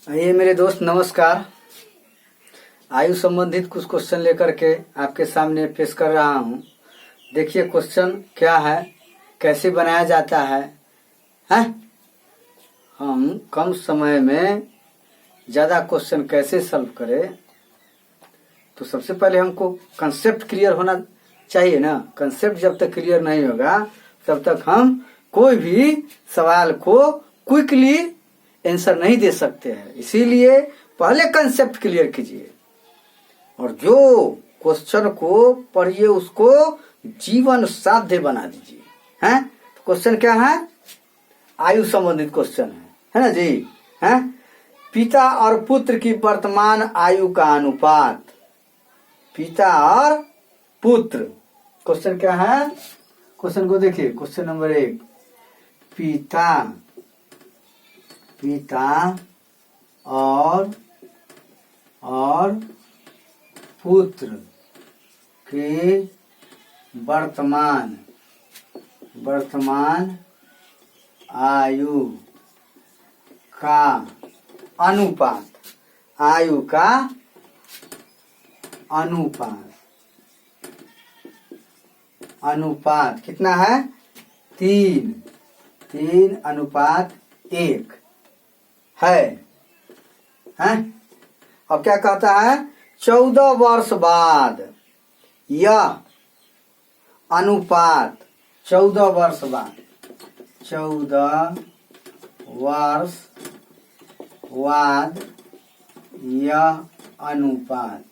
ये मेरे दोस्त नमस्कार। आयु संबंधित कुछ क्वेश्चन लेकर के आपके सामने पेश कर रहा हूँ। देखिए क्वेश्चन क्या है, कैसे बनाया जाता है, हैं? हम कम समय में ज़्यादा क्वेश्चन कैसे सॉल्व करें, तो सबसे पहले हमको कंसेप्ट क्लियर होना चाहिए ना। कंसेप्ट जब तक क्लियर नहीं होगा तब तक हम कोई भी सवाल को क्विकली आंसर नहीं दे सकते हैं। इसीलिए पहले कंसेप्ट क्लियर कीजिए और जो क्वेश्चन को पढ़िए उसको जीवन साध्य बना दीजिए। हैं? तो क्वेश्चन क्या है? आयु संबंधित क्वेश्चन है ना जी। हैं? पिता और पुत्र की वर्तमान आयु का अनुपात। पिता और पुत्र, क्वेश्चन क्या है? क्वेश्चन को देखिए, क्वेश्चन नंबर 1, पिता और पुत्र के वर्तमान आयु का अनुपात। आयु का अनुपात कितना है? 3:1 है। हैं? अब क्या कहता है? 14 वर्ष बाद यह अनुपात 14 वर्ष बाद 14 वर्ष बाद यह अनुपात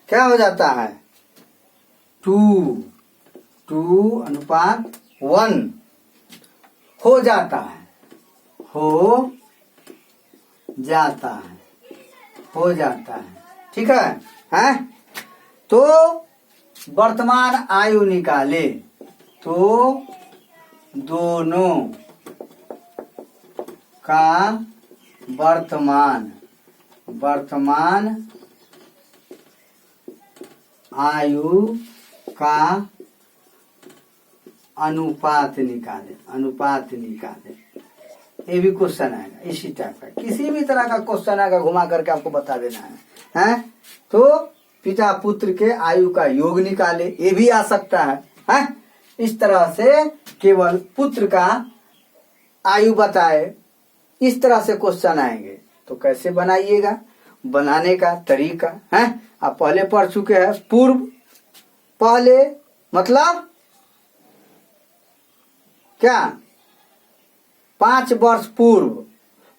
क्या हो जाता है? 2:1 हो जाता है। ठीक है? हैं? तो वर्तमान आयु निकाले तो दोनों का वर्तमान आयु का अनुपात निकाले। ये भी क्वेश्चन आएगा इसी टाइप का। किसी भी तरह का क्वेश्चन आएगा, घुमा करके आपको बता देना है। हैं? तो पिता पुत्र के आयु का योग निकाले, ये भी आ सकता है। हैं? इस तरह से केवल पुत्र का आयु बताए, इस तरह से क्वेश्चन आएंगे। तो कैसे बनाइएगा, बनाने का तरीका है आप पहले पढ़ चुके हैं। पूर्व पहले मतलब क्या? 5 वर्ष पूर्व,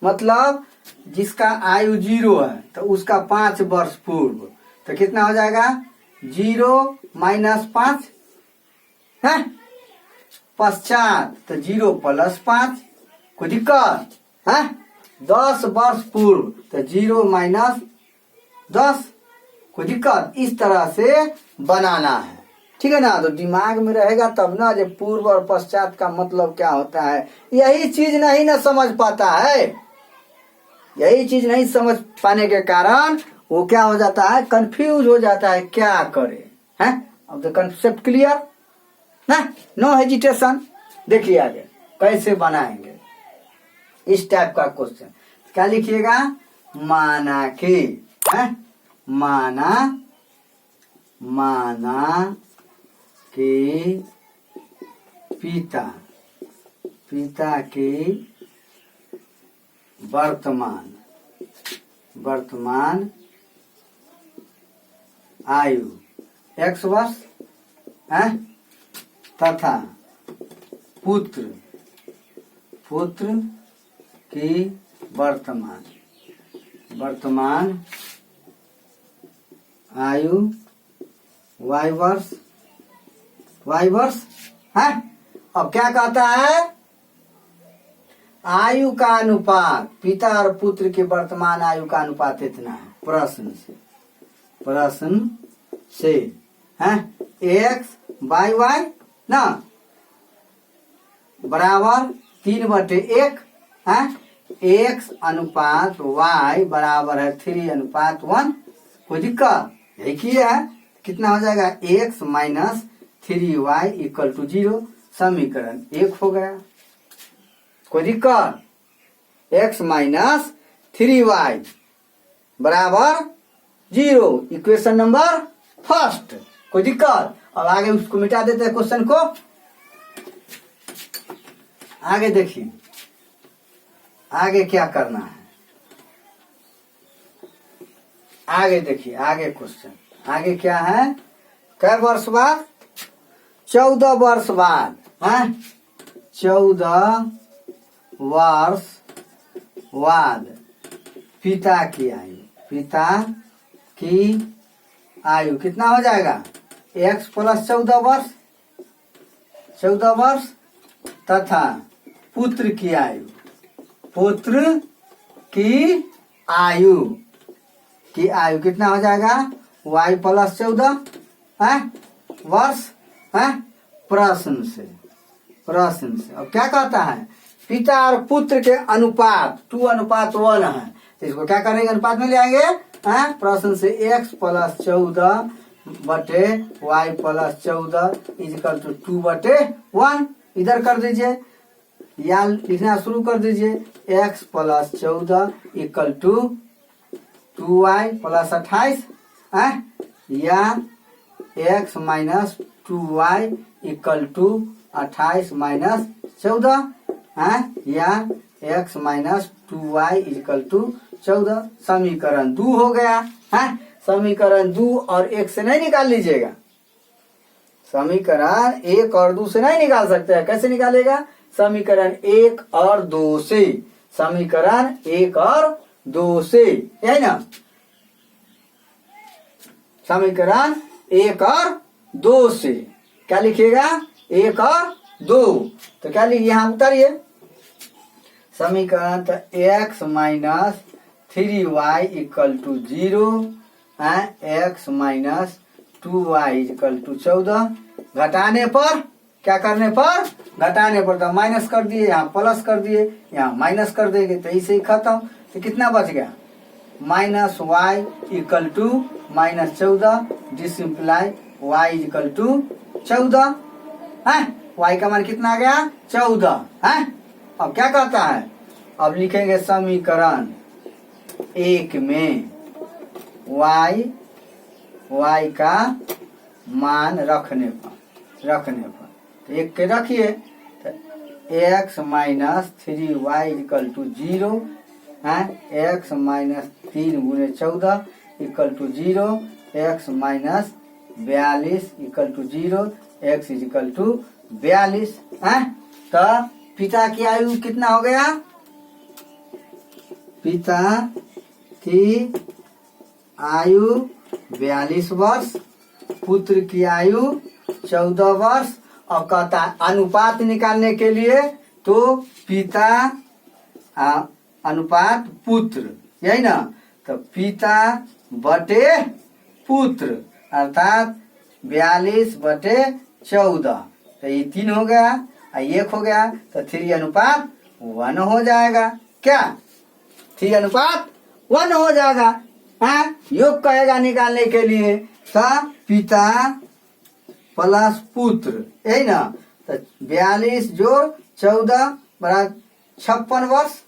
मतलब जिसका आयु 0 है तो उसका 5 वर्ष पूर्व। तो कितना हो जाएगा? 0 - 5 है पश्चात, तो 0 + 5। कोई दिक्कत है? 10 वर्ष पूर्व तो 0 - 10। कोई दिक्कत? इस तरह से बनाना है। ठीक है ना? तो दिमाग में रहेगा तब ना, जब पूर्व और पश्चात का मतलब क्या होता है। यही चीज नहीं ना समझ पाता है। यही चीज नहीं समझ पाने के कारण वो क्या हो जाता है? कंफ्यूज हो जाता है, क्या करे। हैं? अब द कंसेप्ट क्लियर ना, नो हेजिटेशन। देखिए आगे कैसे बनाएंगे इस टाइप का क्वेश्चन। क्या लिखिएगा? माना कि माना कि पिता की वर्तमान आयु X वर्ष है तथा पुत्र की वर्तमान आयु Y वर्ष है। अब क्या कहता है? आयु का अनुपात, पिता और पुत्र के वर्तमान आयु का अनुपात इतना है। प्रश्न से है X by Y ना बराबर 3/1 है। X अनुपात Y बराबर है 3:1। कोई दिक्कत? यही किए है। कितना हो जाएगा? x - 3y = 0। समीकरण 1 हो गया। कोई दिक्कत? x माइनस 3y बराबर 0, इक्वेशन नंबर फर्स्ट। कोई दिक्कत? अब आगे उसको मिटा देते हैं क्वेश्चन को। आगे देखिए, आगे क्या करना है। आगे देखिए, आगे क्वेश्चन, आगे क्या है? कै वर्ष बाद? 14 वर्ष बाद है। 14 वर्ष बाद पिता की आयु, पिता की आयु कितना हो जाएगा? x प्लस 14 वर्ष, 14 वर्ष तथा पुत्र की आयु, पुत्र की आयु कितना हो जाएगा? y प्लस 14 है वर्ष है। प्रश्न से अब क्या कहता है? पिता और पुत्र के अनुपात 2:1 है, तो इसको क्या करेंगे? अनुपात में ले आएंगे। प्रश्न से x प्लस 14 बटे y प्लस 14 इजकल टू 2/1 इधर कर दीजिए, या लिखना शुरू कर दीजिए। x plus 14 equal to 2y plus 28 है, या x minus 2y equal to 28 minus 14 है, या x minus 2y equal to 14। समीकरण 2 हो गया है। समीकरण 2 और 1 से नहीं निकाल लीजिएगा। समीकरण 1 और 2 से नहीं निकाल सकते हैं। कैसे निकालेगा? समीकरण 1 और 2 से। समीकरण 1 और 2 से, है ना? समीकरण 1 और 2 से क्या लिखिएगा? 1 और 2। तो क्या लिखिए? यहां उतारिए समीकरण। तो x minus 3y equal to 0 है, x minus 2y equal to 14। घटाने पर, क्या करने पर? घटाने पर। तो माइनस कर दिए, यहाँ प्लस कर दिए, यहाँ माइनस कर देंगे, तो इसे ही खत्म। तो कितना बच गया? Minus y equal to minus 14, जिस इम्प्लाई y इक्वल टू 14 है। y का मान कितना आ गया? 14 है। अब क्या कहता है? अब लिखेंगे समीकरण 1 में y का मान रखने पर तो 1 के रखिए। तो x minus 3y equal to 0 है, x माइनस 3 गुणे 14 equal to 0, x minus 42 equal to 0, x equal to 42 है। तो पिता की आयु कितना हो गया? पिता की आयु 42 वर्ष, पुत्र की आयु 14 वर्ष। और कहता है अनुपात निकालने के लिए, तो पिता अनुपात पुत्र, यही ना? तो पिता बटे पुत्र अर्थात 42 बटे 14। तो ये 3 हो गया और 1 हो गया, तो 3:1 हो जाएगा। क्या? 3:1 हो जाएगा। योग कहेगा निकालने के लिए। तो पिता प्लस पुत्र, यही ना? तो 42 जोड़ 14 बराबर 56 वर्ष।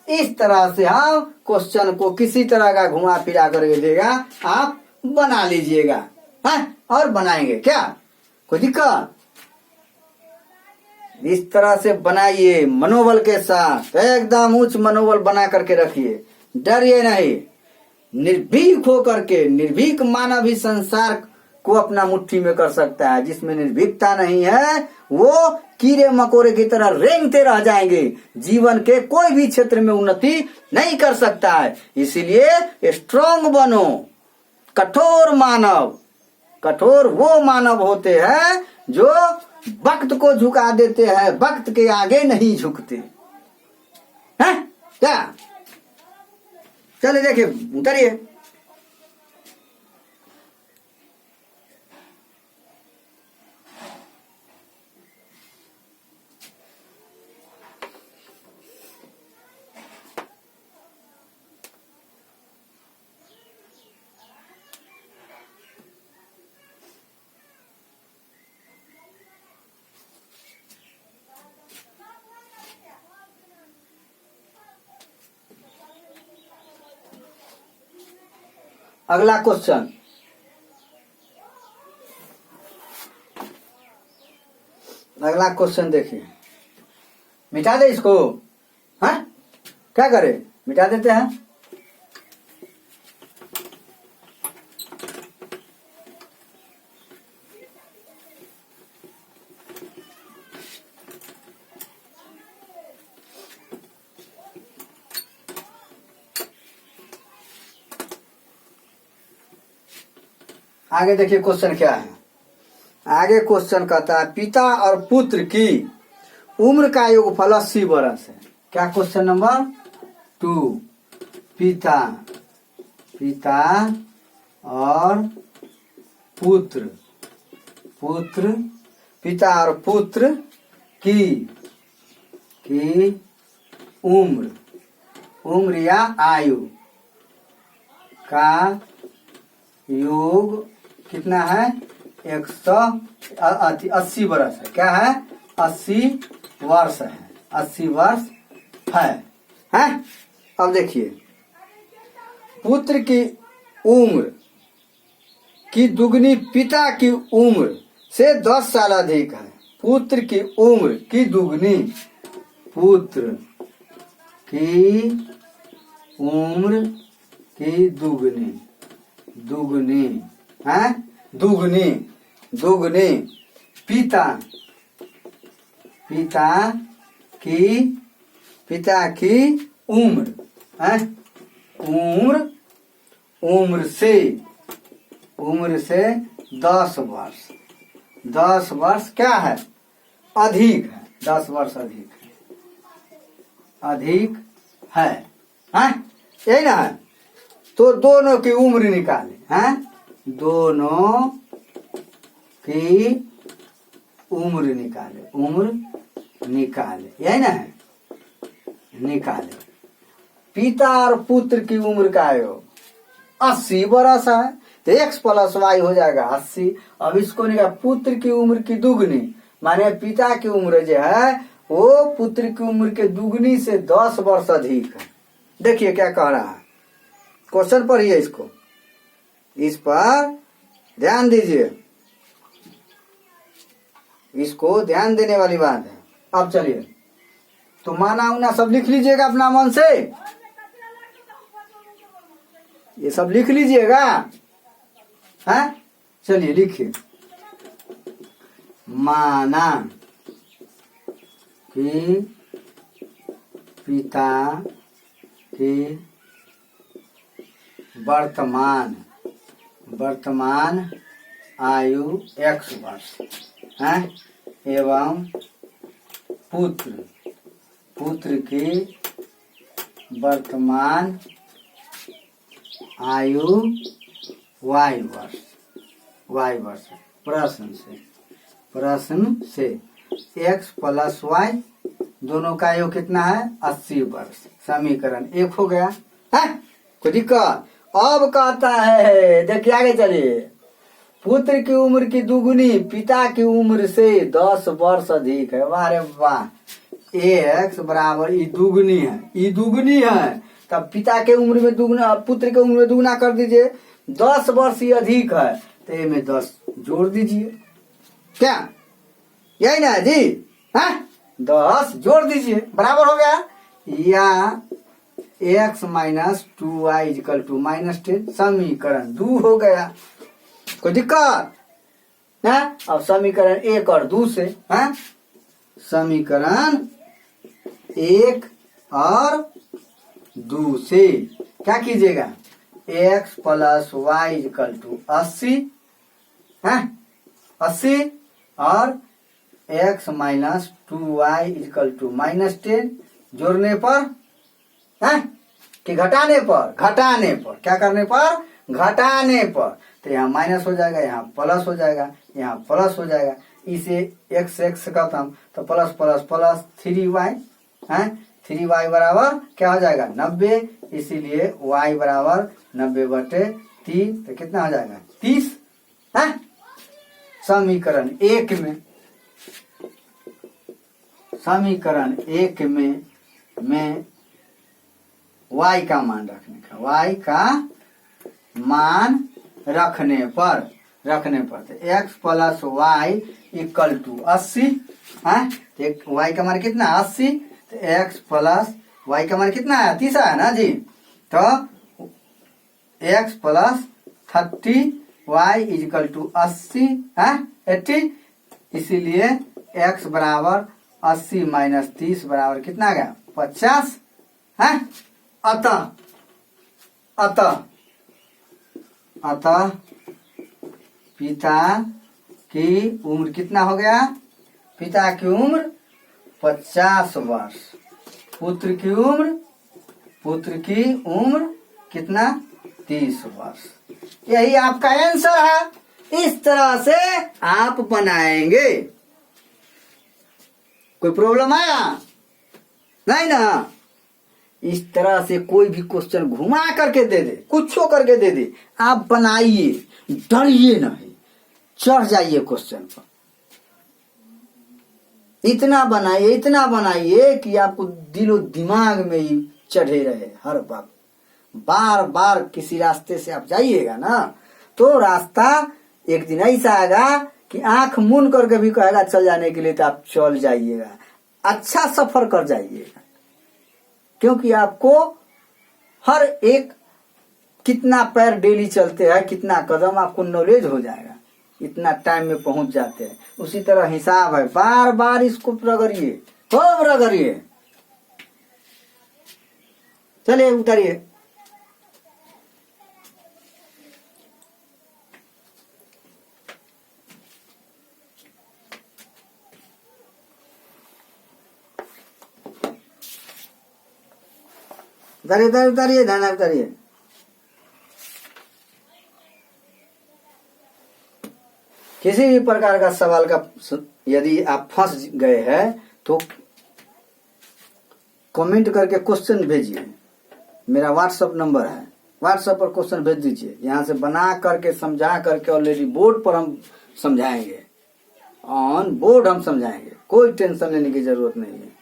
इस तरह से हम क्वेश्चन को किसी तरह का घुमा फिरा करके देगा, आप बना लीजिएगा। और बनाएंगे क्या? कोई दिक्कत? इस तरह से बनाइए मनोबल के साथ, एकदम उच्च मनोबल बना करके रखिए, डरिए नहीं। निर्भीक होकर के, निर्भीक मानव ही संसार को अपना मुट्ठी में कर सकता है। जिसमें निर्भीकता नहीं है वो कीड़े मकोड़े की तरह रेंगते रह जाएंगे, जीवन के कोई भी क्षेत्र में उन्नति नहीं कर सकता है। इसीलिए स्ट्रांग बनो। कठोर वो मानव होते हैं जो वक्त को झुका देते हैं, वक्त के आगे नहीं झुकते हैं। क्या? चलिए देखिए, उतरिए। अगला क्वेश्चन, अगला क्वेश्चन देखिए, मिटा दे इसको, हाँ क्या करे, मिटा देते हैं। आगे देखिए क्वेश्चन क्या है। आगे क्वेश्चन कहता है पिता और पुत्र की उम्र का योगफल 80 वर्ष है। क्या क्वेश्चन नंबर 2, पिता और पुत्र पिता और पुत्र की उम्र या आयु का योग कितना है, 180 वर्ष है। क्या है, 80 वर्ष है, 80 वर्ष है। अब देखिए, पुत्र की उम्र की दुगनी पिता की उम्र से 10 साल अधिक है। पुत्र की उम्र की दुगनी, पुत्र की उम्र की दुगनी है, दुगनी पिता की उम्र है, उम्र से 10 वर्ष क्या है, अधिक है, 10 वर्ष अधिक है, यही ना है। तो दोनों की उम्र निकाले, दोनों की उम्र निकाले, यही ना है, निकाले। पिता और पुत्र की उम्र का योग 80 वर्ष है, तो x + y हो जाएगा 80। अब इसको निकाल, पुत्र की उम्र की दुगनी, माने पिता की उम्र जो है वो पुत्र की उम्र के दुगनी से 10 वर्ष अधिक है। देखिए क्या कह रहा है, क्वेश्चन पढ़िए इसको, इस पर ध्यान दीजिए, इसको ध्यान देने वाली बात है। अब चलिए, तो माना उना सब लिख लीजिएगा अपना मन से, ये सब लिख लीजिएगा, चलिए लिखिए। माना कि पिता की वर्तमान आयु x वर्ष है, एवं पुत्र की वर्तमान आयु y वर्ष। प्रश्न से x + y दोनों का योग कितना है, 80 वर्ष। समीकरण 1 हो गया है, कोई दिक्कत। अब कहता है, देखिए आगे चलिए, पुत्र की उम्र की दुगुनी पिता की उम्र से 10 वर्ष अधिक है। वाह रे वाह, x बराबर ई दुगुनी है, तब पिता के उम्र में दुगुना, पुत्र के उम्र में दुगुना कर दीजिए, 10 वर्ष ही अधिक है, तो ये में 10 जोड़ दीजिए। क्या यही ना जी, 10 जोड़ दीजिए, बराबर हो गया, या x - 2y = -10। समीकरण 2 हो गया, कोई दिक्कत है। अब समीकरण 1 और 2 से, समीकरण 1 और 2 से क्या कीजिएगा, x + y = 80, 80 और x - 2y = -10 जोड़ने पर कि घटाने पर, क्या करने पर, घटाने पर, तो यहाँ माइनस हो जाएगा, यहाँ प्लस हो जाएगा, यहाँ प्लस हो जाएगा, इसे x खत्म, तो प्लस 3y 3y बराबर क्या हो जाएगा, 90। इसीलिए y बराबर 90/3, तो कितना हो जाएगा, 30। समीकरण 1 में y का मान रखने का, y का मान रखने पर तो x plus y equal to 80 है। तो y का मान कितना 80, तो x प्लस y का मान कितना है 30 है ना जी। तो x plus 30 y equal to 80 है 80, इसीलिए x बराबर 80 माइनस 30 बराबर कितना आ गया 50 है। अतः पिता की उम्र कितना हो गया, पिता की उम्र 50 वर्ष, पुत्र की उम्र कितना 30 वर्ष। यही आपका आंसर है। इस तरह से आप बनाएंगे। कोई प्रॉब्लम आया नहीं ना। इस तरह से कोई भी क्वेश्चन घुमा करके दे दे, कुछ करके दे दे, आप बनाइए, डरिए नहीं, चढ़ जाइए क्वेश्चन पर। इतना बनाइए कि आपको दिलो दिमाग में ही चढ़े रहे हर वक्त। बार बार किसी रास्ते से आप जाइएगा ना, तो रास्ता एक दिन ऐसा आएगा कि आंख मूंद करके भी कहेगा चल जाने के लिए, तो आप चल जाइएगा, अच्छा सफर कर जाइएगा। क्योंकि आपको हर एक कितना पैर डेली चलते हैं, कितना कदम, आपको नॉलेज हो जाएगा, इतना टाइम में पहुंच जाते हैं। उसी तरह हिसाब है, बार बार इसको रगड़िए, खूब रगड़िए। चलिए उतरिए। उतारिए ध्यान उतारिए। किसी भी प्रकार का सवाल का यदि आप फंस गए हैं तो कमेंट करके क्वेश्चन भेजिए। मेरा व्हाट्सएप नंबर है, व्हाट्सएप पर क्वेश्चन भेज दीजिए। यहाँ से बना करके समझा करके ऑलरेडी बोर्ड पर हम समझाएंगे, ऑन बोर्ड हम समझाएंगे, कोई टेंशन लेने की जरूरत नहीं है।